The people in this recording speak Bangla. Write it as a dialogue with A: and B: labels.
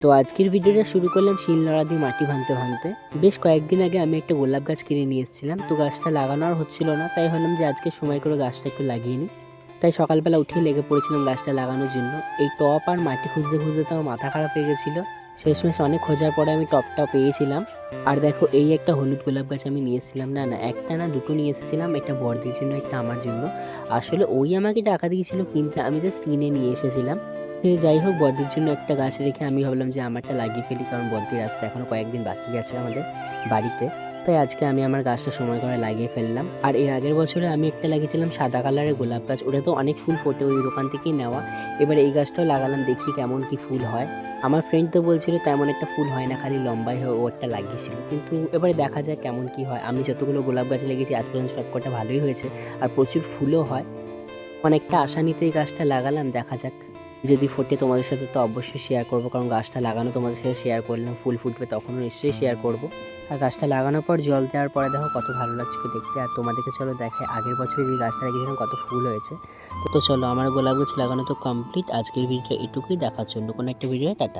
A: তো আজকের ভিডিওটা শুরু করলাম শিলনোড়া দিয়ে মাটি ভাঙতে ভাঙতে। বেশ কয়েকদিন আগে আমি একটা গোলাপ গাছ কিনে নিয়ে এসেছিলাম, তো গাছটা লাগানো আর হচ্ছিল না, তাই ভাবলাম যে আজকে সময় করে গাছটা একটু লাগিয়ে নিই। তাই সকালবেলা উঠেই লেগে পড়েছিলাম গাছটা লাগানোর জন্য। এই টব আর মাটি খুঁজতে খুঁজতে তো আমার মাথা খারাপ হয়ে গেছিলো। শেষমেশ অনেক খোঁজার পরে আমি টবটা পেয়েছিলাম। আর দেখো, এই একটা হলুদ গোলাপ গাছ আমি নিয়ে এসেছিলাম, না না একটা না দুটো নিয়ে এসেছিলাম, একটা বড়দির জন্য একটা আমার জন্য। আসলে ওই আমাকে টাকা দিয়েছিল কিনতে, আমি জাস্ট কিনে নিয়ে এসেছিলাম। যাই হোক, বড়দির জন্য একটা গাছ রেখে আমি ভাবলাম যে আমারটা লাগিয়ে ফেলি, কারণ বড়দির আসতে এখনও কয়েকদিন বাকি আছে আমাদের বাড়িতে। তাই আজকে আমি আমার গাছটা সময় করে লাগিয়ে ফেললাম। আর এর আগের বছরে আমি একটা লাগিয়েছিলাম সাদা কালারের গোলাপ গাছ, ওটা তো অনেক ফুল ফোটে, ওই দোকান থেকেই নেওয়া। এবার এই গাছটাও লাগালাম, দেখি কেমন কি ফুল হয়। আমার ফ্রেন্ড তো বলছিল তেমন একটা ফুল হয় না, খালি লম্বাই হয়, ও একটা লাগিয়েছিল। কিন্তু এবারে দেখা যায় কেমন কি হয়। আমি যতগুলো গোলাপ গাছ লেগেছি আজ পর্যন্ত সবকটা ভালোই হয়েছে, আর প্রচুর ফুলও হয়। অনেকটা আশা নিতে এই গাছটা লাগালাম, দেখা যাক যদি ফোটে। তোমাদের সাথে তো অবশ্যই শেয়ার করবো, কারণ গাছটা লাগানো তোমাদের সাথে শেয়ার করলাম, ফুল ফুটবে তখনও নিশ্চয়ই শেয়ার করব। আর গাছটা লাগানোর পর জল দেওয়ার পরে দেখো কত ভালো লাগছিল দেখতে। আর তোমাদেরকে চলো দেখায় আগের বছরে যে গাছটা লাগিয়েছিলাম কত ফুল হয়েছে। তো চলো, আমার গোলাপ গাছ লাগানো তো কমপ্লিট। আজকের ভিডিও এটুকুই, দেখার জন্য কোনো একটা ভিডিও টাটা।